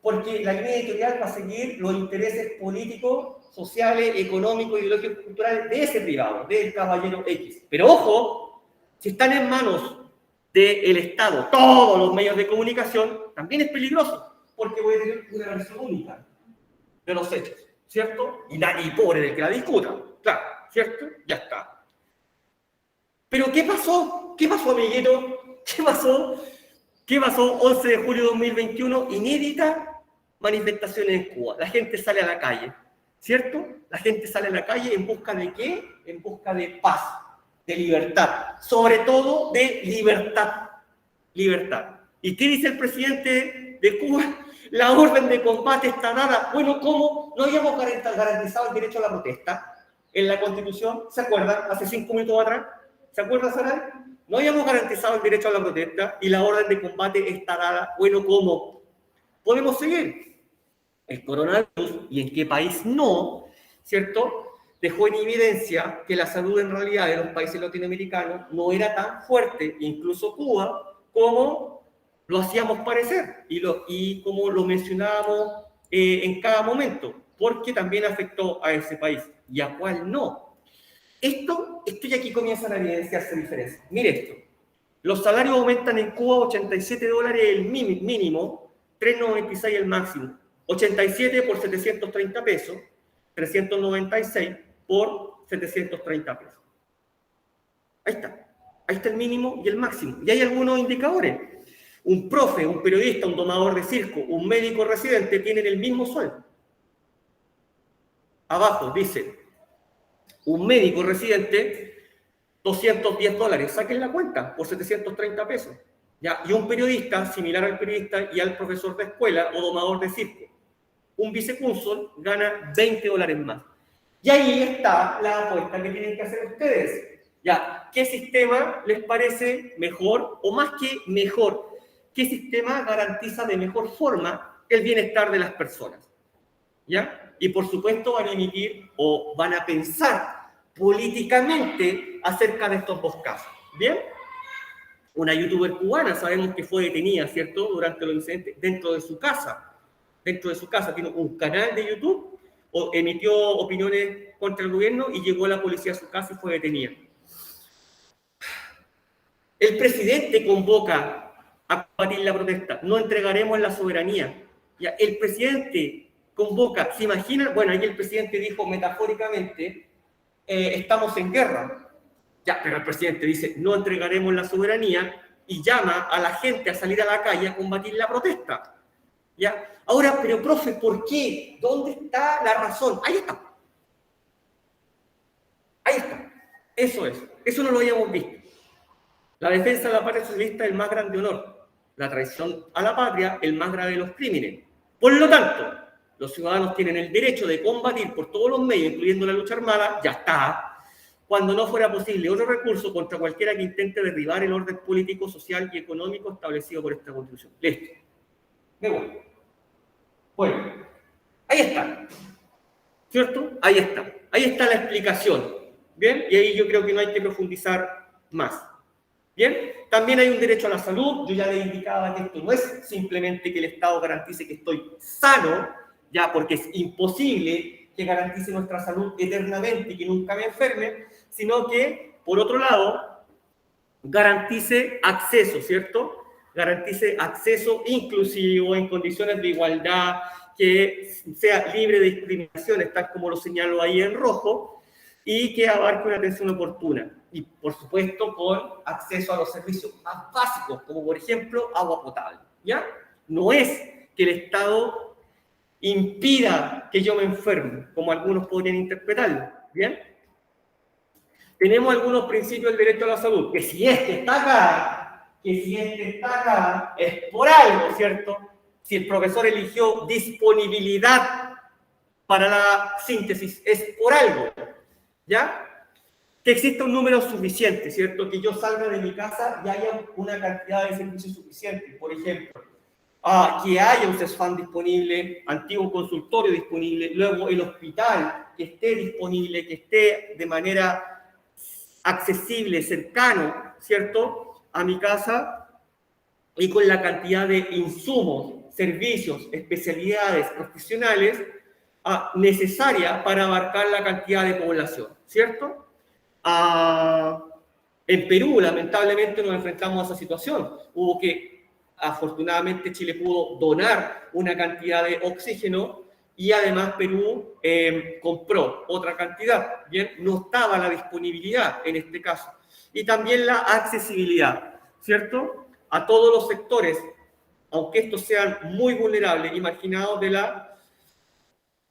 porque la línea editorial va a seguir los intereses políticos, sociales, económicos, ideológicos, culturales de ese privado, del caballero X. Pero ojo, si están en manos del Estado todos los medios de comunicación, también es peligroso, porque voy a tener una versión única de los hechos, ¿cierto? Y pobre del que la discuta, claro, ¿cierto? Ya está. Pero ¿qué pasó? ¿Qué pasó, amiguito? ¿Qué pasó? ¿Qué pasó 11 de julio de 2021? Inédita manifestaciones en Cuba. La gente sale a la calle, ¿cierto? La gente sale a la calle en busca de ¿qué? En busca de paz, de libertad. Sobre todo de libertad. Libertad. ¿Y qué dice el presidente de Cuba? La orden de combate está dada. Bueno, ¿cómo? No habíamos garantizado el derecho a la protesta en la Constitución, ¿se acuerdan? Hace 5 minutos atrás, ¿se acuerdan, Saray? No habíamos garantizado el derecho a la protesta y la orden de combate está dada. Bueno, ¿cómo? Podemos seguir. El coronavirus, y en qué país no, ¿cierto? Dejó en evidencia que la salud en realidad de los países latinoamericanos no era tan fuerte, incluso Cuba, como lo hacíamos parecer y como lo mencionábamos en cada momento, porque también afectó a ese país y a cuál no. Esto y aquí comienzan a evidenciarse diferencias. Mire esto, los salarios aumentan en Cuba $87 el mínimo, 3.96 el máximo, 87 por 730 pesos, 396 por 730 pesos. Ahí está el mínimo y el máximo. Y hay algunos indicadores. Un profe, un periodista, un domador de circo, un médico residente tienen el mismo sueldo. Abajo dice, un médico residente, $210, saquen la cuenta, por 730 pesos. ¿Ya? Y un periodista, similar al periodista y al profesor de escuela o domador de circo, un vicecónsul gana $20 más. Y ahí está la apuesta que tienen que hacer ustedes. ¿Ya? ¿Qué sistema les parece mejor o más que mejor? ¿Qué sistema garantiza de mejor forma el bienestar de las personas? ¿Ya? Y por supuesto van a emitir o van a pensar políticamente acerca de estos dos casos. ¿Bien? Una youtuber cubana sabemos que fue detenida, ¿cierto? Durante los incidentes dentro de su casa. Dentro de su casa tiene un canal de YouTube, emitió opiniones contra el gobierno y llegó la policía a su casa y fue detenida. El presidente convoca a combatir la protesta. No entregaremos la soberanía. Ya, el presidente convoca, ¿se imaginan? Bueno, ahí el presidente dijo metafóricamente, estamos en guerra. Ya, pero el presidente dice, no entregaremos la soberanía y llama a la gente a salir a la calle a combatir la protesta. ¿Ya? Ahora, pero profe, ¿por qué? ¿Dónde está la razón? Ahí está. Ahí está. Eso es. Eso no lo habíamos visto. La defensa de la patria socialista es el más grande honor. La traición a la patria, el más grave de los crímenes. Por lo tanto, los ciudadanos tienen el derecho de combatir por todos los medios, incluyendo la lucha armada, ya está, cuando no fuera posible otro recurso contra cualquiera que intente derribar el orden político, social y económico establecido por esta Constitución. Listo. Me voy. Bueno, ahí está. ¿Cierto? Ahí está. Ahí está la explicación. ¿Bien? Y ahí yo creo que no hay que profundizar más. ¿Bien? También hay un derecho a la salud. Yo ya les indicaba que esto no es simplemente que el Estado garantice que estoy sano, ya, porque es imposible que garantice nuestra salud eternamente y que nunca me enferme, sino que, por otro lado, garantice acceso, ¿cierto? Garantice acceso inclusivo en condiciones de igualdad, que sea libre de discriminaciones, tal como lo señalo ahí en rojo, y que abarque una atención oportuna. Y, por supuesto, con acceso a los servicios más básicos, como, por ejemplo, agua potable, ¿ya? No es que el Estado impida que yo me enferme, como algunos podrían interpretarlo, ¿bien? Tenemos algunos principios del derecho a la salud, que si este está acá, es por algo, ¿cierto? Si el profesor eligió disponibilidad para la síntesis, es por algo, ¿ya? Que exista un número suficiente, ¿cierto? Que yo salga de mi casa y haya una cantidad de servicios suficiente. Por ejemplo, que haya un CESFAM disponible, antiguo consultorio disponible, luego el hospital que esté disponible, que esté de manera accesible, cercano, ¿cierto?, a mi casa, y con la cantidad de insumos, servicios, especialidades profesionales necesaria para abarcar la cantidad de población, ¿cierto? En Perú, lamentablemente, nos enfrentamos a esa situación. Hubo que, afortunadamente, Chile pudo donar una cantidad de oxígeno y además Perú compró otra cantidad. Bien, no estaba la disponibilidad en este caso. Y también la accesibilidad. ¿cierto?, a todos los sectores, aunque estos sean muy vulnerables, imaginados de la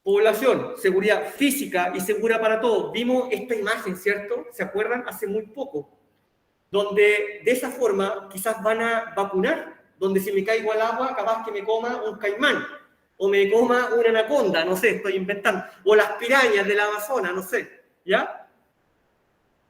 población, seguridad física y segura para todos. Vimos esta imagen, ¿cierto? ¿Se acuerdan? Hace muy poco, donde de esa forma quizás van a vacunar, donde si me caigo al agua, capaz que me coma un caimán, o me coma una anaconda, no sé, estoy inventando, o las pirañas de la Amazonas, no sé, ¿ya?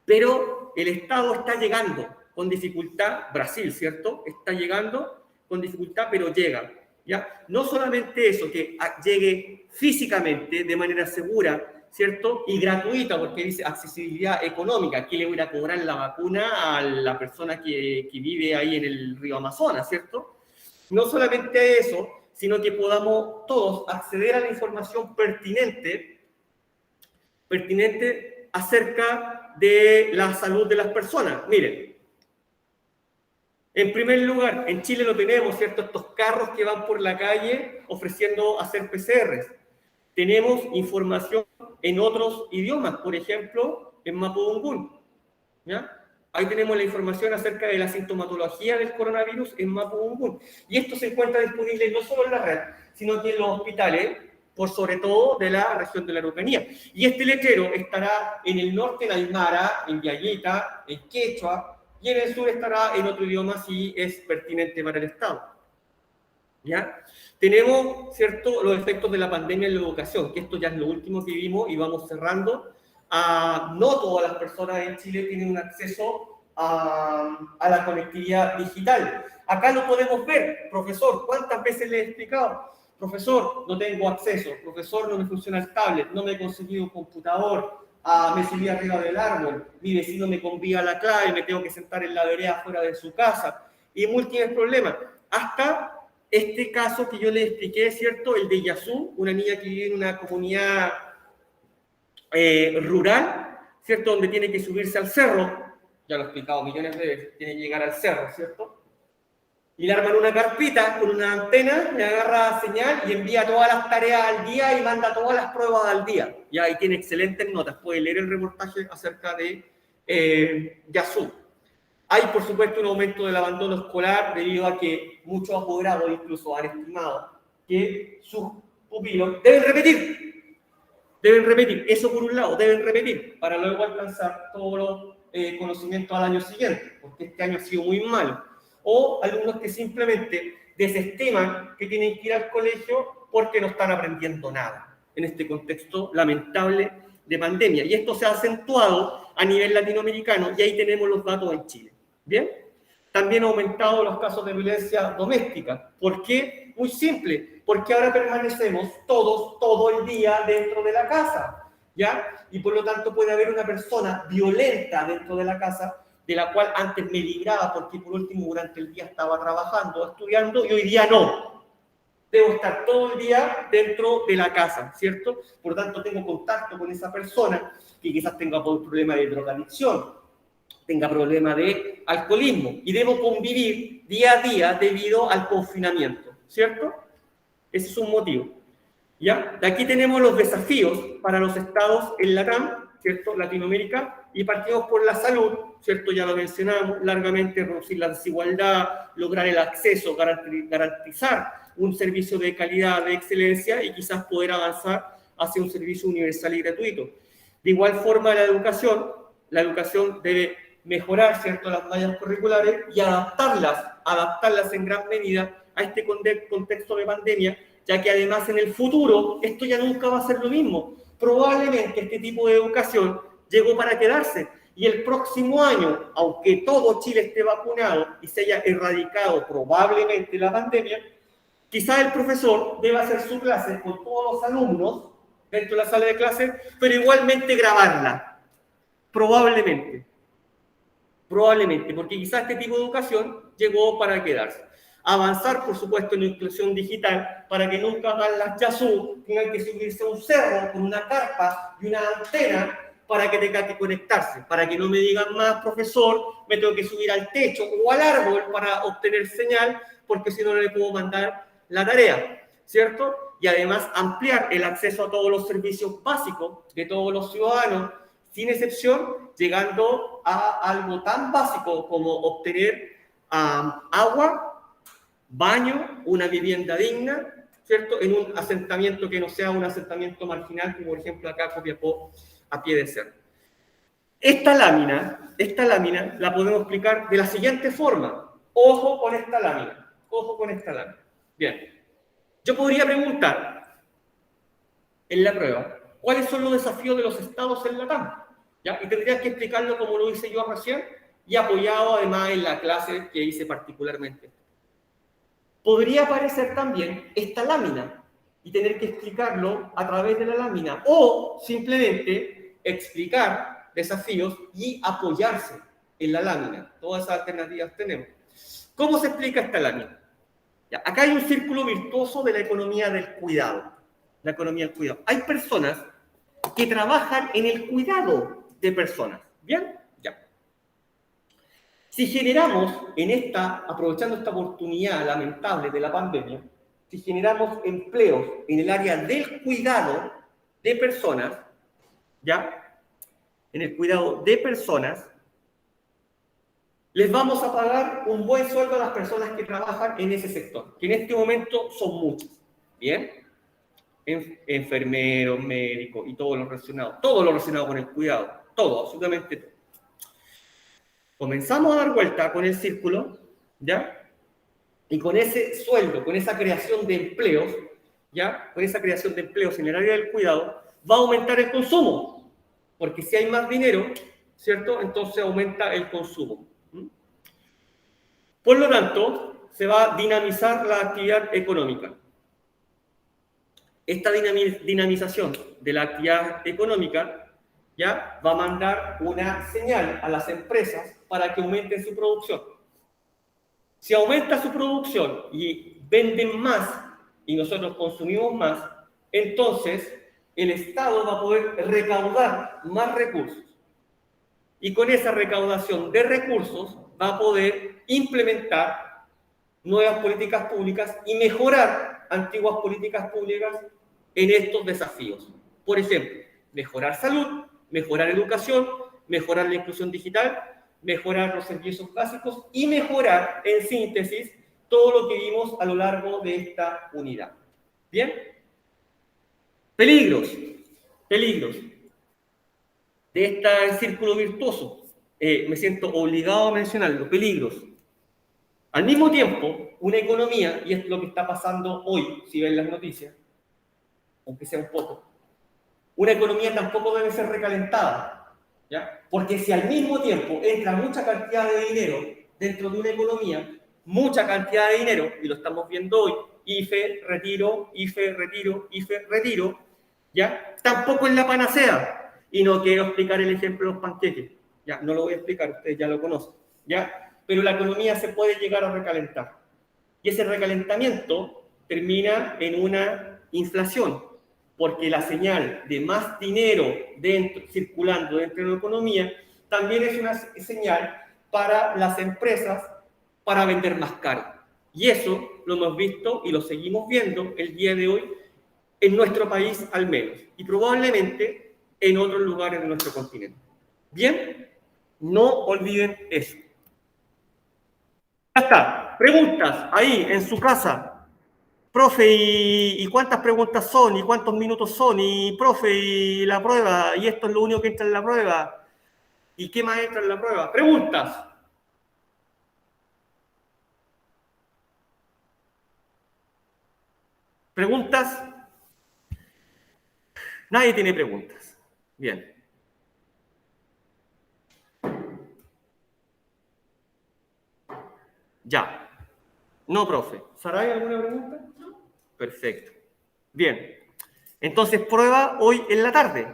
Pero el Estado está llegando con dificultad, Brasil, ¿cierto? Está llegando con dificultad, pero llega, ¿ya? No solamente eso, que llegue físicamente, de manera segura, ¿cierto? Y gratuita, porque dice accesibilidad económica. ¿Quién le voy a cobrar la vacuna a la persona que vive ahí en el río Amazonas, ¿cierto? No solamente eso, sino que podamos todos acceder a la información pertinente acerca de la salud de las personas. Miren, en primer lugar, en Chile lo tenemos, ¿cierto? Estos carros que van por la calle ofreciendo hacer PCRs. Tenemos información en otros idiomas, por ejemplo, en Mapudungun, ¿ya? Ahí tenemos la información acerca de la sintomatología del coronavirus en Mapudungun. Y esto se encuentra disponible no solo en la red, sino que en los hospitales, por sobre todo de la región de la Araucanía. Y este letrero estará en el norte en Aymara, en Yayita, en Quechua, y en el sur estará en otro idioma si es pertinente para el Estado. ¿Ya? Tenemos, ¿cierto?, los efectos de la pandemia en la educación, que esto ya es lo último que vimos y vamos cerrando. No todas las personas en Chile tienen un acceso a la conectividad digital. Acá lo podemos ver, profesor, ¿cuántas veces le he explicado? Profesor, no tengo acceso, profesor, no me funciona el tablet, no me he conseguido un computador, me subí arriba del árbol, mi vecino me convía la clave, me tengo que sentar en la vereda fuera de su casa, y múltiples problemas. Hasta este caso que yo le expliqué, ¿cierto? El de Yazú, una niña que vive en una comunidad rural, ¿cierto? Donde tiene que subirse al cerro, ya lo he explicado millones de veces, tiene que llegar al cerro, ¿cierto? Y le arman una carpeta con una antena, le agarra señal y envía todas las tareas al día y manda todas las pruebas al día. Y ahí tiene excelentes notas, puede leer el reportaje acerca de Yazú. Hay, por supuesto, un aumento del abandono escolar debido a que muchos apoderados incluso han estimado que sus pupilos deben repetir, eso por un lado, deben repetir para luego alcanzar todos los conocimientos al año siguiente, porque este año ha sido muy malo. O alumnos que simplemente desestiman que tienen que ir al colegio porque no están aprendiendo nada en este contexto lamentable de pandemia. Y esto se ha acentuado a nivel latinoamericano y ahí tenemos los datos en Chile. ¿Bien? También han aumentado los casos de violencia doméstica. ¿Por qué? Muy simple, porque ahora permanecemos todos, todo el día dentro de la casa, ¿ya? Y por lo tanto puede haber una persona violenta dentro de la casa, de la cual antes me libraba porque por último durante el día estaba trabajando, estudiando, y hoy día no. Debo estar todo el día dentro de la casa, ¿cierto? Por lo tanto tengo contacto con esa persona que quizás tenga un problema de drogadicción, tenga problemas de alcoholismo, y debo convivir día a día debido al confinamiento, ¿cierto? Ese es un motivo, ¿ya? De aquí tenemos los desafíos para los estados en LATAM, ¿cierto? Latinoamérica, y partimos por la salud, ¿cierto? Ya lo mencionamos largamente, reducir la desigualdad, lograr el acceso, garantizar un servicio de calidad, de excelencia, y quizás poder avanzar hacia un servicio universal y gratuito. De igual forma, la educación debe mejorar, ¿cierto?, las mallas curriculares y adaptarlas en gran medida a este contexto de pandemia, ya que además en el futuro esto ya nunca va a ser lo mismo. Probablemente este tipo de educación llegó para quedarse y el próximo año, aunque todo Chile esté vacunado y se haya erradicado probablemente la pandemia, quizás el profesor deba hacer su clase con todos los alumnos dentro de la sala de clases, pero igualmente grabarla. Probablemente, porque quizás este tipo de educación llegó para quedarse. Avanzar, por supuesto, en la inclusión digital para que nunca hagan las Yazú, tengan que subirse a un cerro con una carpa y una antena para que tenga que conectarse, para que no me digan más, profesor, me tengo que subir al techo o al árbol para obtener señal, porque si no, no le puedo mandar la tarea, ¿cierto? Y además ampliar el acceso a todos los servicios básicos de todos los ciudadanos, sin excepción, llegando a algo tan básico como obtener agua, baño, una vivienda digna, ¿cierto? En un asentamiento que no sea un asentamiento marginal, como por ejemplo acá Copiapó, a pie de cerro. Esta lámina la podemos explicar de la siguiente forma. Ojo con esta lámina. Ojo con esta lámina. Bien. Yo podría preguntar en la prueba, ¿cuáles son los desafíos de los estados en la TAM? ¿Ya? Y tendrías que explicarlo como lo hice yo recién y apoyado además en la clase que hice particularmente. Podría aparecer también esta lámina y tener que explicarlo a través de la lámina o simplemente explicar desafíos y apoyarse en la lámina. Todas esas alternativas tenemos. ¿Cómo se explica esta lámina? Ya, acá hay un círculo virtuoso de la economía del cuidado. La economía del cuidado. Hay personas que trabajan en el cuidado de personas. ¿Bien? Ya. Si generamos aprovechando esta oportunidad lamentable de la pandemia, si generamos empleos en el área del cuidado de personas, ¿ya? En el cuidado de personas, les vamos a pagar un buen sueldo a las personas que trabajan en ese sector, que en este momento son muchos, ¿bien? Enfermeros, médicos y todo lo relacionado con el cuidado, todo, absolutamente todo. Comenzamos a dar vuelta con el círculo, ¿ya? Y con ese sueldo, con esa creación de empleos, ¿ya? Con esa creación de empleos en el área del cuidado, va a aumentar el consumo, porque si hay más dinero, ¿cierto? Entonces aumenta el consumo. Por lo tanto, se va a dinamizar la actividad económica. Esta dinamización de la actividad económica, ¿ya? Va a mandar una señal a las empresas para que aumenten su producción. Si aumenta su producción y venden más y nosotros consumimos más, entonces el Estado va a poder recaudar más recursos. Y con esa recaudación de recursos va a poder implementar nuevas políticas públicas y mejorar antiguas políticas públicas en estos desafíos. Por ejemplo, mejorar salud, mejorar educación, mejorar la inclusión digital, mejorar los servicios básicos y mejorar, en síntesis, todo lo que vimos a lo largo de esta unidad. ¿Bien? Peligros de este círculo virtuoso. Me siento obligado a mencionarlo, peligros. Al mismo tiempo, una economía, y es lo que está pasando hoy, si ven las noticias, aunque sea un poco, una economía tampoco debe ser recalentada, ¿ya? Porque si al mismo tiempo entra mucha cantidad de dinero dentro de una economía, mucha cantidad de dinero, y lo estamos viendo hoy, IFE, retiro, IFE, retiro, IFE, retiro, ¿ya? Tampoco es la panacea. Y no quiero explicar el ejemplo de los panqueques, ya, no lo voy a explicar, ustedes ya lo conocen, ¿ya? Pero la economía se puede llegar a recalentar. Y ese recalentamiento termina en una inflación, porque la señal de más dinero circulando dentro de la economía también es una señal para las empresas para vender más caro. Y eso lo hemos visto y lo seguimos viendo el día de hoy en nuestro país al menos, y probablemente en otros lugares de nuestro continente. Bien, no olviden eso. Ya está. Preguntas ahí en su casa. Profe, ¿y cuántas preguntas son? ¿Y cuántos minutos son? Y profe, ¿y la prueba? ¿Y esto es lo único que entra en la prueba? ¿Y qué más entra en la prueba? Preguntas. ¿Preguntas? Nadie tiene preguntas. Bien. Ya. No, profe. ¿Saray, alguna pregunta? No. Perfecto. Bien. Entonces, prueba hoy en la tarde.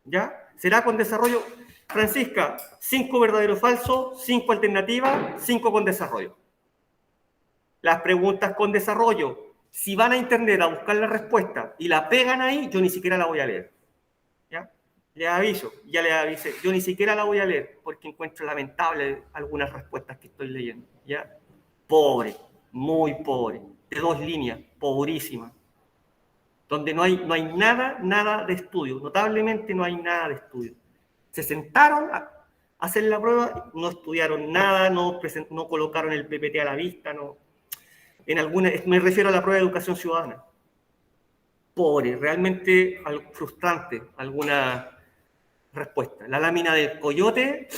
¿Ya? Será con desarrollo. Francisca, 5 verdadero o falso, 5 alternativas, 5 con desarrollo. Las preguntas con desarrollo, si van a internet a buscar la respuesta y la pegan ahí, yo ni siquiera la voy a leer. ¿Ya? Les aviso, ya les avisé, yo ni siquiera la voy a leer porque encuentro lamentable algunas respuestas que estoy leyendo. ¿Ya? Pobre, muy pobre, de 2 líneas, pobrísima, donde no hay nada de estudio, notablemente no hay nada de estudio. Se sentaron hacen la prueba, no estudiaron nada, no colocaron el PPT a la vista, no. Me refiero a la prueba de educación ciudadana. Pobre, realmente frustrante alguna respuesta. La lámina del coyote,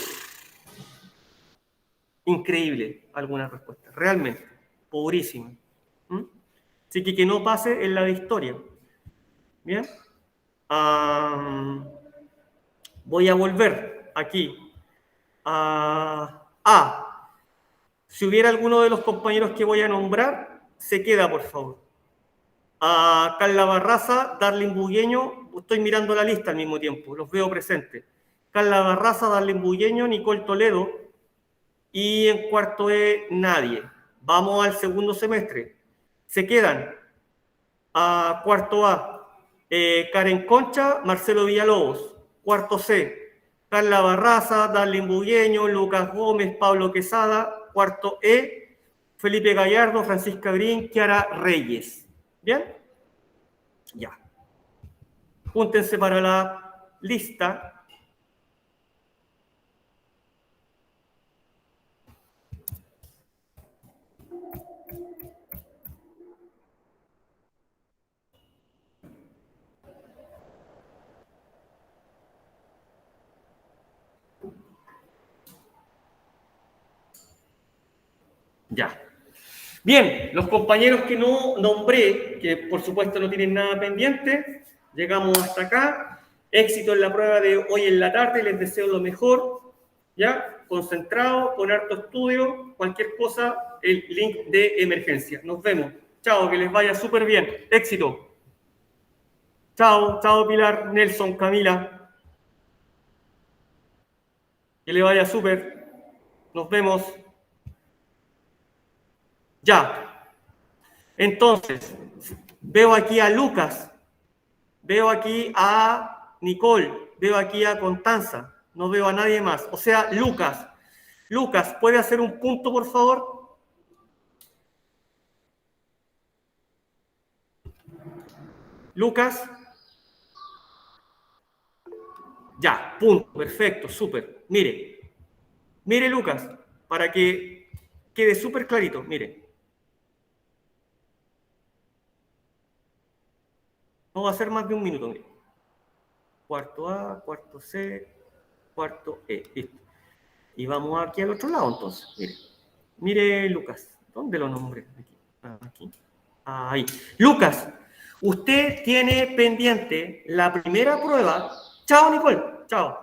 increíble algunas respuestas, realmente, pobrísima. Así que no pase en la de historia. Bien. Voy a volver aquí. Si hubiera alguno de los compañeros que voy a nombrar, se queda, por favor. A Carla Barraza, Darlene Bugueño, estoy mirando la lista al mismo tiempo, los veo presentes. Carla Barraza, Darlene Bugueño, Nicole Toledo, y en cuarto E, nadie. Vamos al segundo semestre. Se quedan a cuarto A, Karen Concha, Marcelo Villalobos. Cuarto C, Carla Barraza, Darlene Bugueño, Lucas Gómez, Pablo Quesada. Cuarto E, Felipe Gallardo, Francisca Green, Kiara Reyes. ¿Bien? Ya. Júntense para la lista. Ya. Bien, los compañeros que no nombré, que por supuesto no tienen nada pendiente, llegamos hasta acá. Éxito en la prueba de hoy en la tarde, les deseo lo mejor, ¿ya? Concentrado, con harto estudio, cualquier cosa, el link de emergencia. Nos vemos. Chao, que les vaya súper bien. Éxito. Chao, chao Pilar, Nelson, Camila. Que le vaya súper. Nos vemos. Ya. Entonces, veo aquí a Lucas, veo aquí a Nicole, veo aquí a Constanza, no veo a nadie más. O sea, Lucas. Lucas, ¿puede hacer un punto, por favor? Lucas. Ya, punto, perfecto, súper. Mire Lucas, para que quede súper clarito, mire. No va a ser más de un minuto, mire. Cuarto A, cuarto C, cuarto E, listo. Y vamos aquí al otro lado, entonces, mire. Mire Lucas, ¿dónde lo nombré? Aquí. Ahí. Lucas, usted tiene pendiente la primera prueba. Chao, Nicole, chao.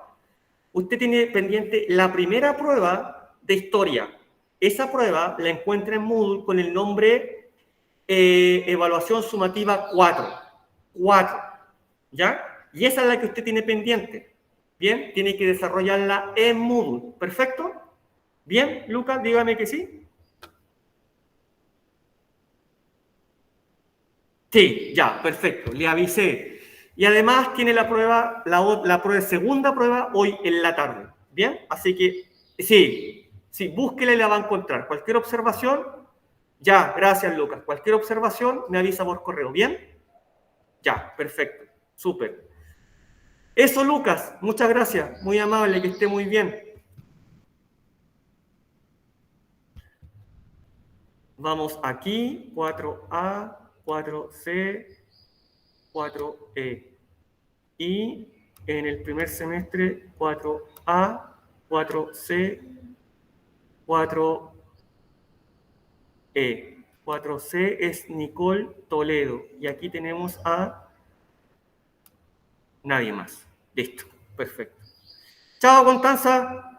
Usted tiene pendiente la primera prueba de historia. Esa prueba la encuentra en Moodle con el nombre Evaluación Sumativa 4. 4. ¿Ya? Y esa es la que usted tiene pendiente. Bien, tiene que desarrollarla en Moodle. ¿Perfecto? Bien, Lucas, dígame que sí. Sí, ya, perfecto, le avisé. Y además tiene la prueba, segunda prueba hoy en la tarde. ¿Bien? Así que sí, búsquela y la va a encontrar. Cualquier observación, ya, gracias Lucas. Cualquier observación me avisa por correo. ¿Bien? Ya, perfecto, súper. Eso, Lucas, muchas gracias. Muy amable, que esté muy bien. Vamos aquí, 4A, 4C, 4E. Y en el primer semestre 4A, 4C, 4E. 4C es Nicole Toledo. Y aquí tenemos a nadie más. Listo, perfecto. Chao, Constanza.